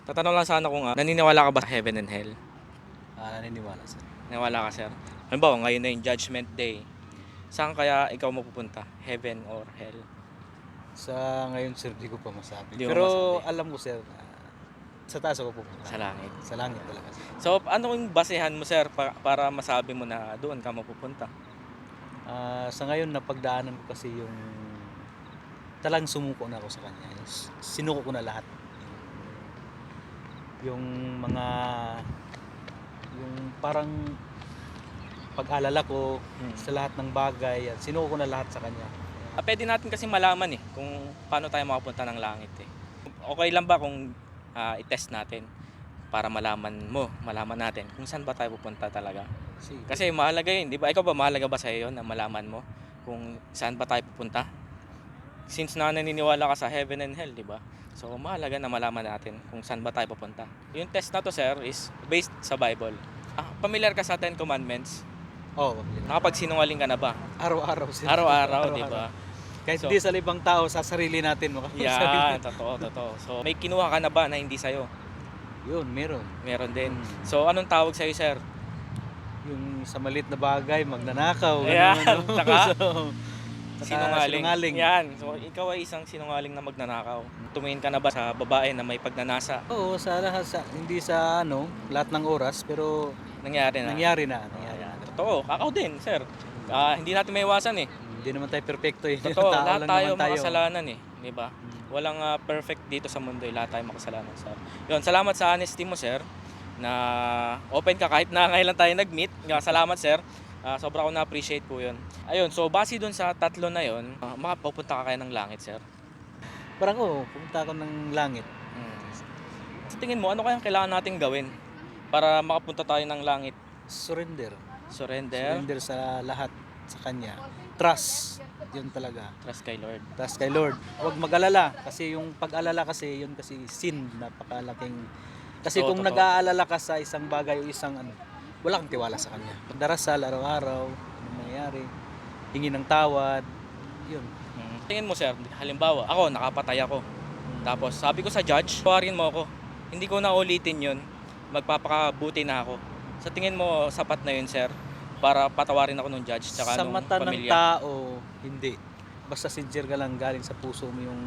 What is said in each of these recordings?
Tatanong lang sana kung naniniwala ka ba sa heaven and hell? Naniniwala sir. Naniniwala ka, sir? Halimbawa, ngayon na yung Judgment Day. Saan kaya ikaw mapupunta? Heaven or hell? Sa ngayon sir, di ko pa masabi. Di mo Pero masabi. alam ko sir, sa taas ako pupunta. Sa langit. Sa langit talaga sir. So, ano yung basehan mo, sir, para masabi mo na doon ka mapupunta? Sa ngayon, napagdaanan ko kasi yung talagang sumuko na ako sa kanya. Sinuko ko na lahat. Yung mga, yung parang pag-alala ko sa lahat ng bagay, sinuko ko na lahat sa kanya. Pwede natin kasi malaman kung paano tayo makapunta ng langit Okay lang ba kung i-test natin para malaman natin kung saan ba tayo pupunta talaga? Sige. Kasi mahalaga yun, di ba? Ikaw ba mahalaga ba sa iyo na malaman mo kung saan ba tayo pupunta? Since naniniwala ka sa heaven and hell, di ba? So mahalaga na malaman natin kung saan ba tayo pupunta. Yung test na to, sir, is based sa Bible. Familiar ka sa 10 Commandments? Oo. Nakapagsinungaling ka na ba? Araw-araw sir. Araw-araw, di ba? Kahit So, di sa ibang tao, sa sarili natin mo. Yan, totoo. So may kinuha ka na ba na hindi sa'yo? Yun, meron. Meron din. So anong tawag sa'yo, sir? Yung sa maliit na bagay, magnanakaw. Ayan, ganun, ano. saka? Saka sinungaling. Yan. So ikaw ay isang sinungaling na magnanakaw. Tumingin ka na ba sa babae na may pagnanasa? Oo, sa lahat, hindi sa lahat ng oras, pero Nangyari na. nangyari na. Ayan. Totoo, kakao din, sir. Hindi natin maiwasan Hindi naman tayo perfecto eh. Totoo, Tao lahat lang tayo naman tayo. makasalanan di ba? Walang perfect dito sa mundo, lahat tayo makasalanan, sir. Yun, salamat sa honesty mo, sir, na open ka kahit na ngayon lang tayo nag-meet. Salamat, sir. Sobra ko na-appreciate po yun. Ayun, so base dun sa tatlo na yun, makapupunta ka kaya ng langit, sir? Parang pupunta ako ng langit. Sa tingin mo, ano kayang kailangan nating gawin para makapunta tayo ng langit? Surrender. Surrender? Surrender sa lahat sa Kanya. Trust. Yun talaga. Trust kay Lord. Trust kay Lord. Huwag mag-alala. Kasi yung pag-alala kasi, yun kasi sin. Napakalaking. Kasi kung Totoo. nag-aalala ka sa isang bagay o isang wala kang tiwala sa Kanya. Darasal araw-araw. Ano nangyayari. Hingi ng tawad. Yun. Tingin mo, sir, halimbawa, ako, nakapatay ako. Tapos, sabi ko sa judge, tawarin mo ako. Hindi ko na ulitin yun. Magpapakabuti na ako. Sa tingin mo, sapat na yun, sir? Para patawarin ako ng judge tsaka Sa nung mata ng pamilya. tao, hindi. Basta sincere ka lang, galing sa puso mo yung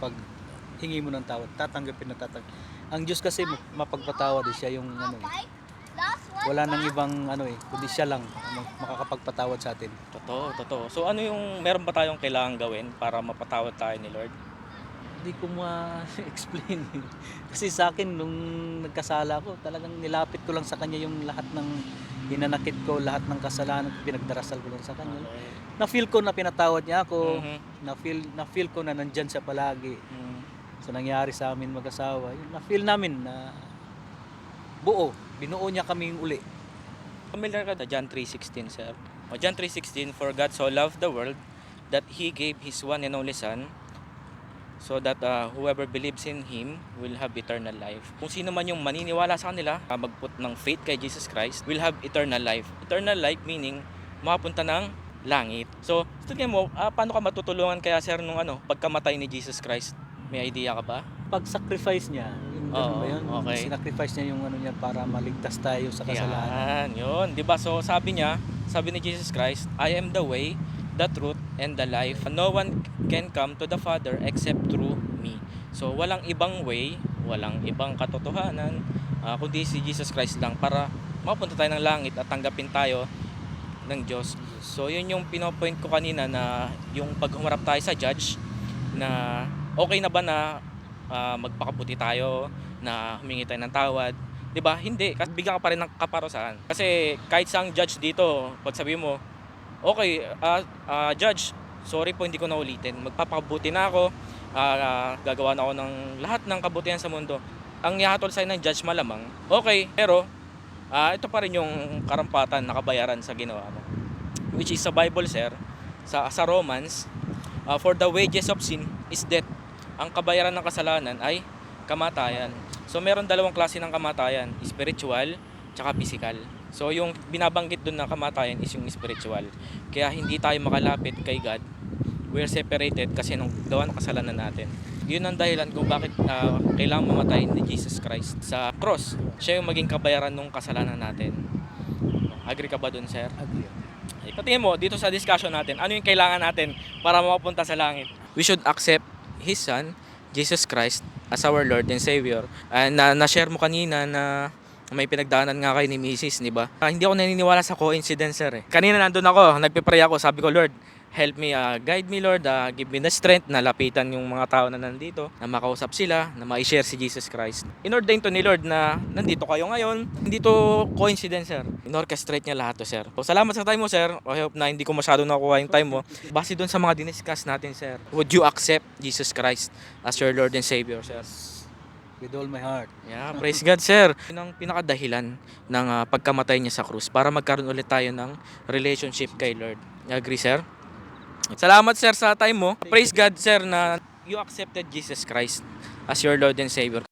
paghingi mo ng tawad. Tatanggapin na tatanggapin. Ang Diyos kasi mapagpatawad siya yung wala nang ibang kundi siya lang makakapagpatawad sa atin. Totoo. So ano yung, meron ba tayong kailangan gawin para mapatawad tayo ni Lord? Hindi ko ma-explain. Kasi sa akin, nung nagkasala ko, talagang nilapit ko lang sa Kanya yung lahat ng hinanakit ko, lahat ng kasalanan ko, pinagdarasal ko lang sa Kanya. Na-feel ko na pinatawad niya ako, na-feel ko na nandyan siya palagi. So nangyari sa amin mag-asawa, yun, na-feel namin na buo, binuo niya kaming uli. Familiar ka sa John 3:16, sir? John 3:16, for God so loved the world that He gave His one and only Son, so that whoever believes in Him will have eternal life. Kung sino man yung maniniwala sa kanila, mag-put ng faith kay Jesus Christ, will have eternal life. Eternal life meaning makapunta ng langit. So, tingin mo, paano ka matutulungan kaya, sir, nung pagkamatay ni Jesus Christ? May idea ka ba? Pag-sacrifice niya, yung ganun ba yun? Okay. Sinacrifice niya yung niya para maligtas tayo sa kasalanan. Yan, yun. Diba? So, sabi ni Jesus Christ, I am the way, the truth, and the life. No one can come to the Father except through me. So, walang ibang way, walang ibang katotohanan, kundi si Jesus Christ lang para mapunta tayo ng langit at tanggapin tayo ng Diyos. So, yun yung pinopoint ko kanina na yung pag humarap tayo sa judge na okay na ba na magpakabuti tayo, na humingi tayo ng tawad. Diba? Hindi. Kasi bigyan ka pa rin ng kaparusahan. Kasi kahit saang judge dito, pag sabi mo, okay, judge, sorry po, hindi ko na ulitin. Magpapakabuti na ako, gagawa na ako ng lahat ng kabutihan sa mundo. Ang ihatol sa'yo ng judge malamang, okay, pero ito pa rin yung karampatan na kabayaran sa ginawa mo. Which is sa Bible, sir, sa Romans, for the wages of sin is death. Ang kabayaran ng kasalanan ay kamatayan. So meron dalawang klase ng kamatayan, spiritual tsaka physical. So yung binabanggit doon na kamatayan is yung spiritual. Kaya hindi tayo makalapit kay God we're separated kasi nung gawa ng kasalanan natin. Yun ang dahilan kung bakit kailangan mamatay ni Jesus Christ sa cross. Siya yung maging kabayaran ng kasalanan natin. Agree ka ba dun, sir? Agree. Patingin mo, dito sa discussion natin, ano yung kailangan natin para makapunta sa langit? We should accept His Son, Jesus Christ, as our Lord and Savior. Na-share mo kanina na may pinagdaanan nga kayo ni Mrs., di ba? Hindi ako naniniwala sa coincidence, sir. Kanina nandun ako, nagpe-pray ako, sabi ko, Lord, help me, guide me, Lord, give me the strength na lapitan yung mga tao na nandito, na makausap sila, na ma-share si Jesus Christ. In-ordain to ni Lord na nandito kayo ngayon. Hindi to coincidence, sir. In-orchestrate niya lahat to, sir. So, salamat sa time mo, sir. I hope na hindi ko masyado nakuha yung time mo. Base doon sa mga diniscuss natin, sir, would you accept Jesus Christ as your Lord and Savior, sir? With all my heart. Yeah, praise God, sir. Yun ang pinakadahilan ng pagkamatay niya sa krus para magkaroon ulit tayo ng relationship kay Lord. Agree, sir? Salamat, sir, sa time mo. Praise God, sir, na you accepted Jesus Christ as your Lord and Savior.